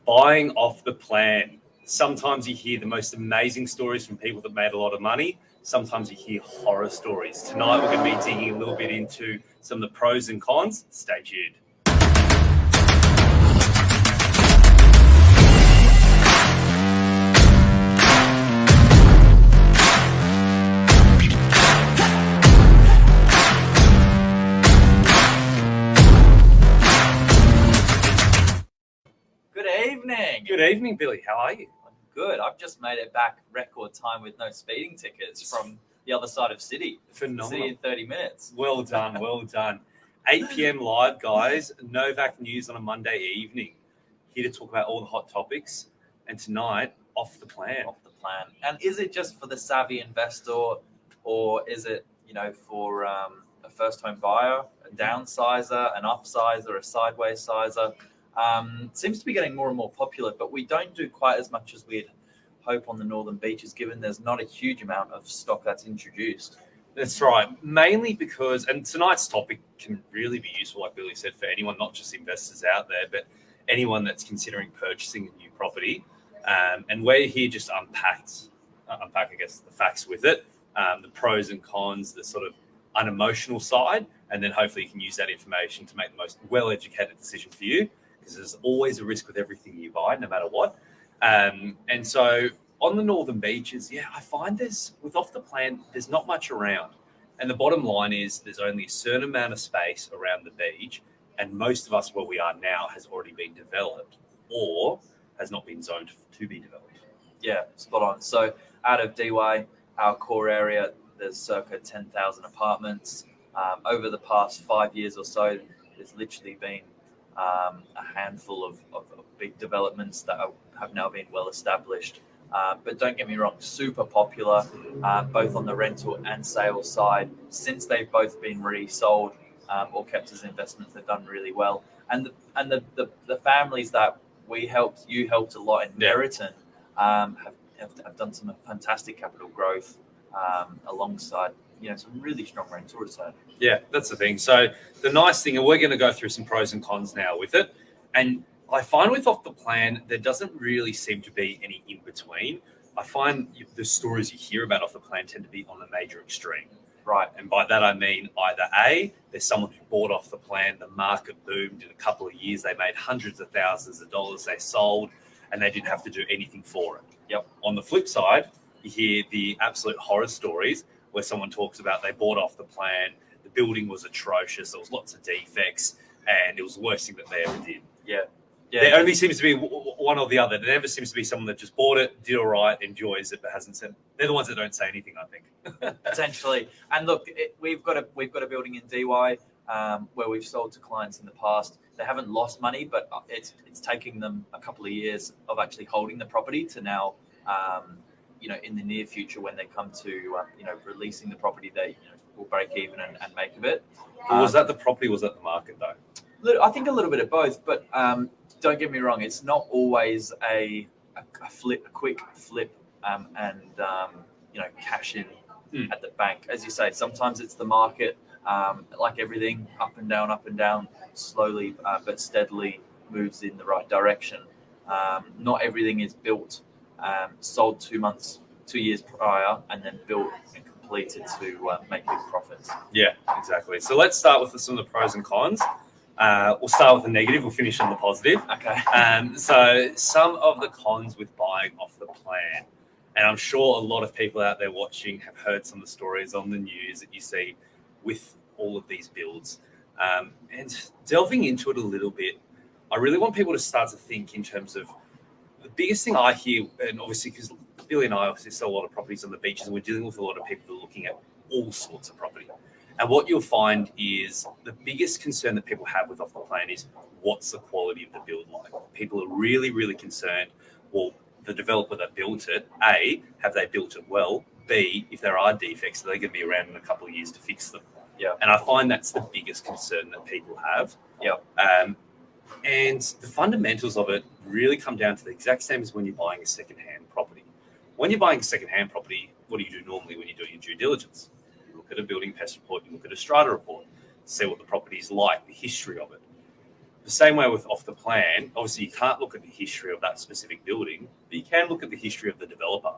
Buying off the plan. Sometimes you hear the most amazing stories from people that made a lot of money. Sometimes you hear horror stories. Tonight we're going to be digging a little bit into some of the pros and cons. Stay tuned. Good evening, Billy. How are you? I'm good. I've just made it back record time with no speeding tickets from the other side of City. Phenomenal. City in 30 minutes. Well done, well done. 8 p.m. live, guys. Novak news on a Monday evening. Here to talk about all the hot topics. And tonight, off the plan. Off the plan. And is it just for the savvy investor, or is it, for a first home buyer, a downsizer, an upsizer, a sideways sizer? Seems to be getting more and more popular, but we don't do quite as much as we'd hope on the northern beaches, given there's not a huge amount of stock that's introduced. That's right. Mainly because, and tonight's topic can really be useful, like Billy said, for anyone, not just investors out there, but anyone that's considering purchasing a new property. And we're here just unpack, I guess, the facts with it, the pros and cons, the sort of unemotional side, and then hopefully you can use that information to make the most well-educated decision for you. Because there's always a risk with everything you buy, no matter what. And so on the northern beaches, I find with off the plan, there's not much around. And the bottom line is there's only a certain amount of space around the beach. And most of us where we are now has already been developed or has not been zoned to be developed. Yeah, spot on. So out of DY, our core area, there's circa 10,000 apartments. Over the past 5 years or so, there's literally been a handful of big developments that have now been well established. But don't get me wrong, super popular, both on the rental and sales side. Since they've both been resold or kept as investments, they've done really well. And the families that you helped a lot in Meriton have done some fantastic capital growth alongside some really strong rental return. Yeah, that's the thing. So the nice thing, and we're going to go through some pros and cons now with it. And I find with off the plan, there doesn't really seem to be any in between. I find the stories you hear about off the plan tend to be on the major extreme. Right. And by that, I mean either A, there's someone who bought off the plan, the market boomed in a couple of years, they made hundreds of thousands of dollars, they sold, and they didn't have to do anything for it. Yep. On the flip side, you hear the absolute horror stories where someone talks about they bought off the plan, the building was atrocious, there was lots of defects, and it was the worst thing that they ever did. Yeah. There only seems to be one or the other. There never seems to be someone that just bought it, did all right, enjoys it, but hasn't said. They're the ones that don't say anything, I think. Potentially. And look, we've got a building in DY where we've sold to clients in the past. They haven't lost money, but it's taking them a couple of years of actually holding the property to now, in the near future when they come to, releasing the property, they will break even and make a bit. Was that the property? Was that the market though? I think a little bit of both, but don't get me wrong. It's not always a quick flip, and cash in at the bank. As you say, sometimes it's the market, like everything, up and down, slowly but steadily moves in the right direction. Not everything is built, sold 2 years prior, and then built and completed to make big profits. Yeah, exactly. So let's start with some of the pros and cons. We'll start with the negative. We'll finish on the positive. Okay. So some of the cons with buying off the plan, and I'm sure a lot of people out there watching have heard some of the stories on the news that you see with all of these builds. And delving into it a little bit, I really want people to start to think in terms of the biggest thing I hear, and obviously because Billy and I obviously sell a lot of properties on the beaches, and we're dealing with a lot of people who are looking at all sorts of property. And what you'll find is the biggest concern that people have with off the plan is what's the quality of the build like? People are really, really concerned. Well, the developer that built it, A, have they built it well? B, if there are defects, are they going to be around in a couple of years to fix them? Yeah. And I find that's the biggest concern that people have. Yeah. And the fundamentals of it really come down to the exact same as when you're buying a second-hand property. When you're buying a second-hand property, what do you do normally when you're doing your due diligence? You look at a building pest report, you look at a strata report, see what the property is like, the history of it. The same way with off the plan, obviously you can't look at the history of that specific building, but you can look at the history of the developer.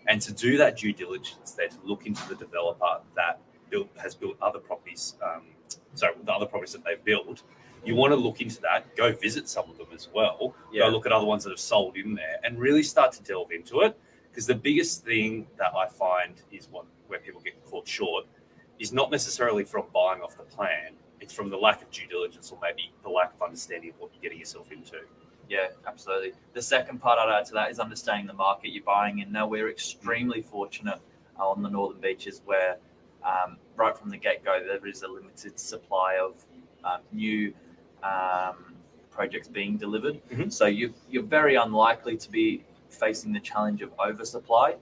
And to do that due diligence there, to look into the developer that has built other properties, the other properties that they've built, you want to look into that, go visit some of them as well, go look at other ones that have sold in there and really start to delve into it. Because the biggest thing that I find is where people get caught short is not necessarily from buying off the plan. It's from the lack of due diligence or maybe the lack of understanding of what you're getting yourself into. Yeah, absolutely. The second part I'd add to that is understanding the market you're buying in. Now, we're extremely fortunate on the Northern Beaches where right from the get-go, there is a limited supply of new projects being delivered. Mm-hmm. So you're very unlikely to be facing the challenge of oversupply.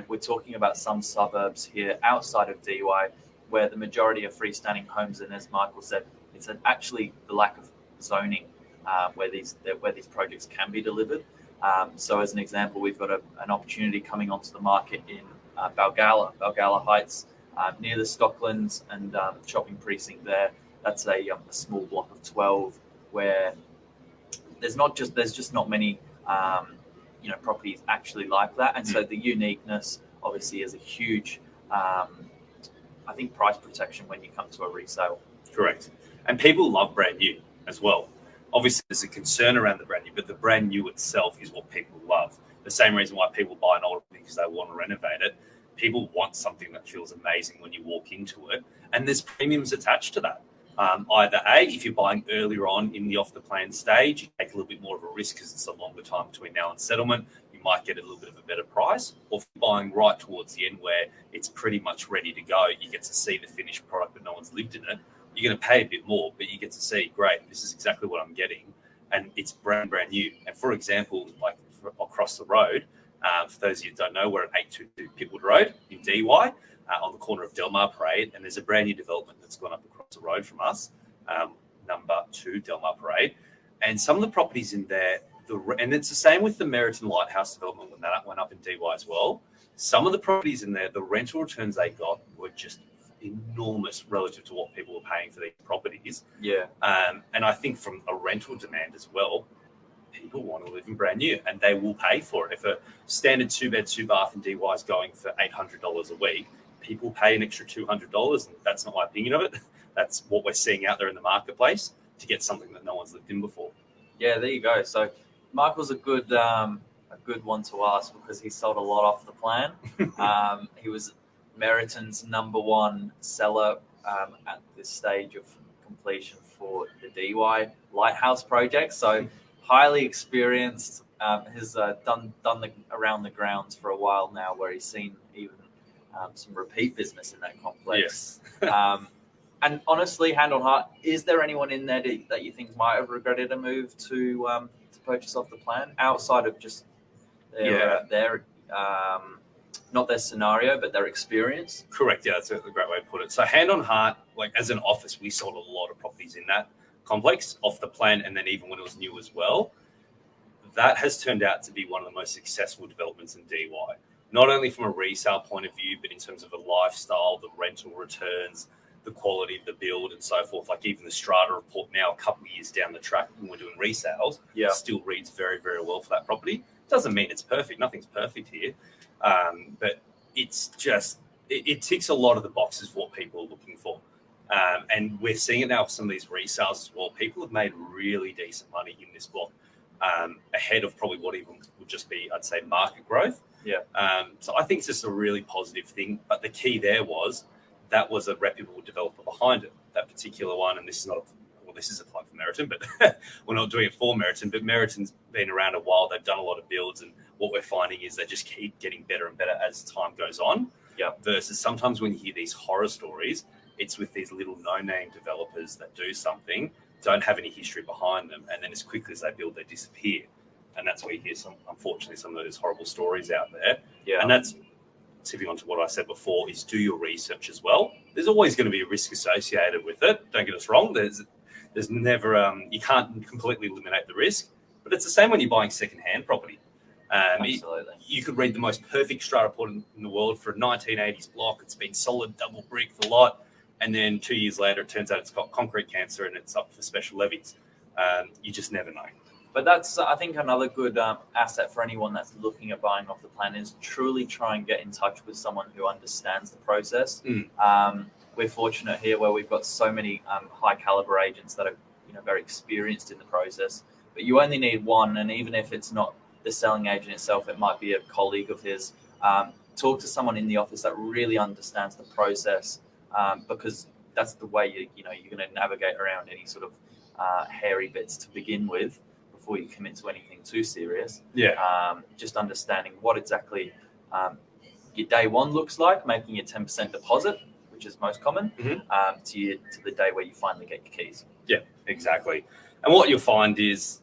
We're talking about some suburbs here outside of DY where the majority are freestanding homes, and as Michael said, it's actually the lack of zoning where these projects can be delivered. So as an example, we've got an opportunity coming onto the market in Balgala Heights, near the Stocklands and shopping precinct there. That's a small block of 12 where there's just not many properties actually like that, and so the uniqueness obviously is a huge I think price protection when you come to a resale. Correct. And people love brand new as well. Obviously, there's a concern around the brand new, but the brand new itself is what people love. The same reason why people buy an old because they want to renovate it. People want something that feels amazing when you walk into it, and there's premiums attached to that. Either if you're buying earlier on in the off-the-plan stage, you take a little bit more of a risk because it's a longer time between now and settlement. You might get a little bit of a better price. Or if you're buying right towards the end where it's pretty much ready to go, you get to see the finished product but no one's lived in it, you're going to pay a bit more, but you get to see, great, this is exactly what I'm getting, and it's brand new. And for example, like across the road, for those of you who don't know, we're at 822 Pitwood Road in DY, on the corner of Delmar Parade, and there's a brand new development that's gone up across the road from us, number 2 Delmar Parade, and some of the properties in there, and it's the same with the Meriton Lighthouse development when that went up in DY as well. Some of the properties in there, the rental returns they got were just enormous relative to what people were paying for these properties. Yeah. And I think from a rental demand as well, people want to live in brand new and they will pay for it. If a standard 2-bed, 2-bath in DY is going for $800 a week, people pay an extra $200, and that's not my opinion of it. That's what we're seeing out there in the marketplace to get something that no one's lived in before. Yeah, there you go. So Michael's a good one to ask because he sold a lot off the plan. He was Meriton's number one seller at this stage of completion for the DY Lighthouse project. So highly experienced, has done around the grounds for a while now, where he's seen even some repeat business in that complex. Yes. And honestly, hand on heart, is there anyone in there that you think might have regretted a move to purchase off the plan outside of just their not their scenario, but their experience? Correct. Yeah, that's a great way to put it. So hand on heart, like as an office, we sold a lot of properties in that complex off the plan, and then even when it was new as well. That has turned out to be one of the most successful developments in DY, not only from a resale point of view, but in terms of the lifestyle, the rental returns, the quality of the build and so forth. Like even the strata report now, a couple of years down the track when we're doing resales, still reads very, very well for that property. Doesn't mean it's perfect. Nothing's perfect here. But it's just, it ticks a lot of the boxes for what people are looking for. And we're seeing it now with some of these resales as well. People have made really decent money in this block, ahead of probably what even would just be, I'd say, market growth. Yeah. So I think it's just a really positive thing. But the key there was that was a reputable developer behind it, that particular one. And this is not, this is a plug for Meriton, but we're not doing it for Meriton. But Meriton's been around a while. They've done a lot of builds. And what we're finding is they just keep getting better and better as time goes on. Yeah. Versus sometimes when you hear these horror stories, it's with these little no-name developers that do something, don't have any history behind them, and then as quickly as they build, they disappear. And that's where you hear unfortunately, some of those horrible stories out there. Yeah. And that's tipping on to what I said before, is do your research as well. There's always going to be a risk associated with it. Don't get us wrong. There's never, you can't completely eliminate the risk, but it's the same when you're buying second-hand property. Absolutely. You could read the most perfect strata report in the world for a 1980s block. It's been solid, double brick, the lot. And then 2 years later, it turns out it's got concrete cancer and it's up for special levies. You just never know. But that's, I think, another good asset for anyone that's looking at buying off the plan is truly try and get in touch with someone who understands the process. We're fortunate here where we've got so many high caliber agents that are very experienced in the process. But you only need one, and even if it's not the selling agent itself, it might be a colleague of his. Talk to someone in the office that really understands the process, because that's the way you're going to navigate around any sort of hairy bits to begin with before you commit to anything too serious. Just understanding what exactly your day one looks like, making your 10% deposit, which is most common, to the day where you finally get your keys. Yeah, exactly. And what you'll find is,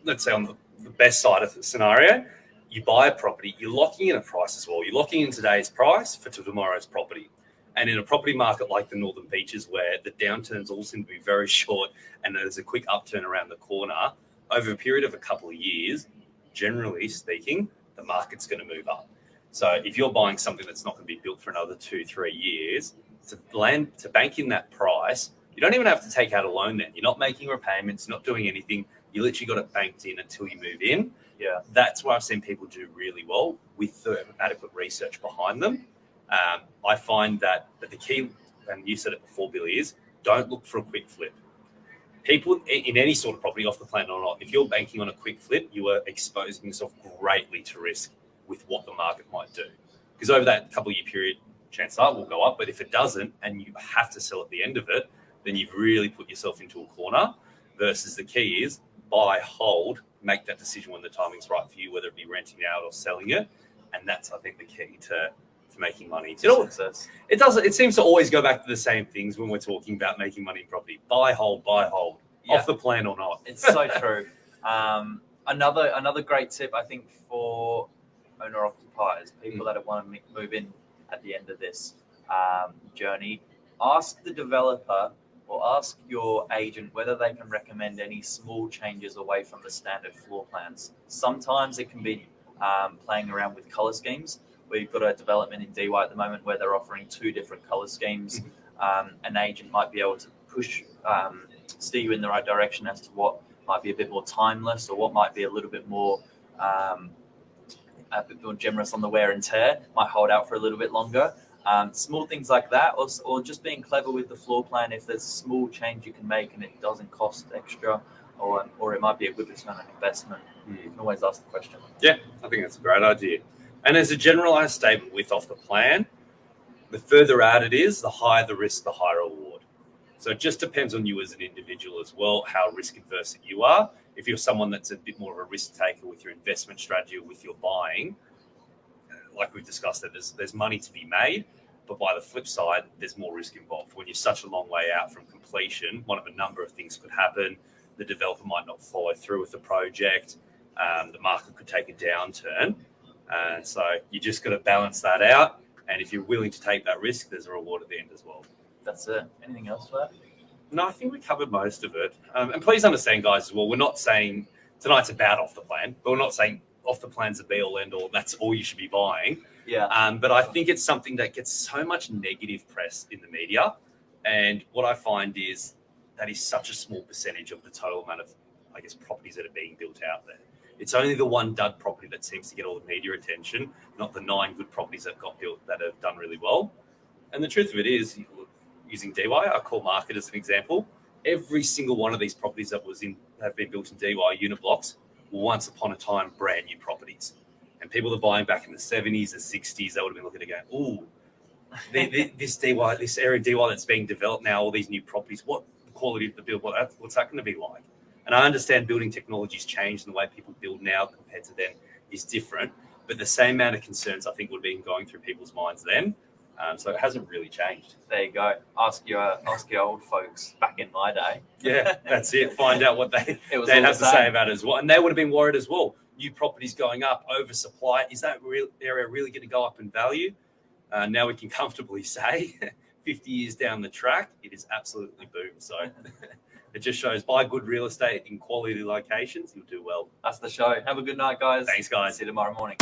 let's say on the best side of the scenario, you buy a property, you're locking in a price as well. You're locking in today's price for tomorrow's property. And in a property market like the Northern Beaches, where the downturns all seem to be very short and there's a quick upturn around the corner, over a period of a couple of years, generally speaking, the market's going to move up. So if you're buying something that's not going to be built for another 2-3 years, to bank in that price, you don't even have to take out a loan then. You're not making repayments, not doing anything. You literally got it banked in until you move in. Yeah, that's why I've seen people do really well with the adequate research behind them. I find that the key, and you said it before, Billy, is don't look for a quick flip. People in any sort of property, off the plan or not, if you're banking on a quick flip, you are exposing yourself greatly to risk with what the market might do. Because over that couple of year period, chances are will go up. But if it doesn't and you have to sell at the end of it, then you've really put yourself into a corner. Versus the key is buy, hold, make that decision when the timing's right for you, whether it be renting out or selling it. And that's, I think, the key to making money. Success. It seems to always go back to the same things when we're talking about making money in property. Buy, hold, off the plan or not. It's so true. Another great tip, I think, for owner-occupiers, people that want to move in at the end of this journey, ask the developer or ask your agent whether they can recommend any small changes away from the standard floor plans. Sometimes it can be playing around with color schemes. We've got a development in DY at the moment where they're offering 2 different color schemes. An agent might be able to push, steer you in the right direction as to what might be a bit more timeless or what might be a bit more generous on the wear and tear, might hold out for a little bit longer. Small things like that, or just being clever with the floor plan. If there's a small change you can make and it doesn't cost extra, or it might be a good return on investment, you can always ask the question. Yeah, I think that's a great idea. And as a generalized statement with off the plan, the further out it is, the higher the risk, the higher reward. So it just depends on you as an individual as well, how risk adverse you are. If you're someone that's a bit more of a risk taker with your investment strategy or with your buying, like we've discussed, that there's money to be made, but by the flip side, there's more risk involved. When you're such a long way out from completion, one of a number of things could happen. The developer might not follow through with the project. The market could take a downturn. So you just got to balance that out. And if you're willing to take that risk, there's a reward at the end as well. That's it. Anything else for that? No, I think we covered most of it. And please understand, guys, as well, we're not saying tonight's about off the plan, but we're not saying off the plan's a be all end all. That's all you should be buying. Yeah. But I think it's something that gets so much negative press in the media. And what I find is that is such a small percentage of the total amount of, I guess, properties that are being built out there. It's only the one dud property that seems to get all the media attention, not the 9 good properties that got built that have done really well. And the truth of it is, using DY, our core market as an example, every single one of these properties that have been built in DY unit blocks were once upon a time brand new properties. And people that are buying back in the 70s, the 60s, they would have been looking at going, this area of DY that's being developed now, all these new properties, what the quality of the build, what's that going to be like? And I understand building technology's changed and the way people build now compared to then is different. But the same amount of concerns, I think, would have been going through people's minds then. So it hasn't really changed. There you go. Ask your old folks back in my day. Yeah, that's it. Find out what they'd have to say about it as well. And they would have been worried as well. New properties going up, oversupply. Is that area really going to go up in value? Now we can comfortably say 50 years down the track, it is absolutely boom. So it just shows buy good real estate in quality locations, you'll do well. That's the show. Have a good night, guys. Thanks, guys. See you tomorrow morning.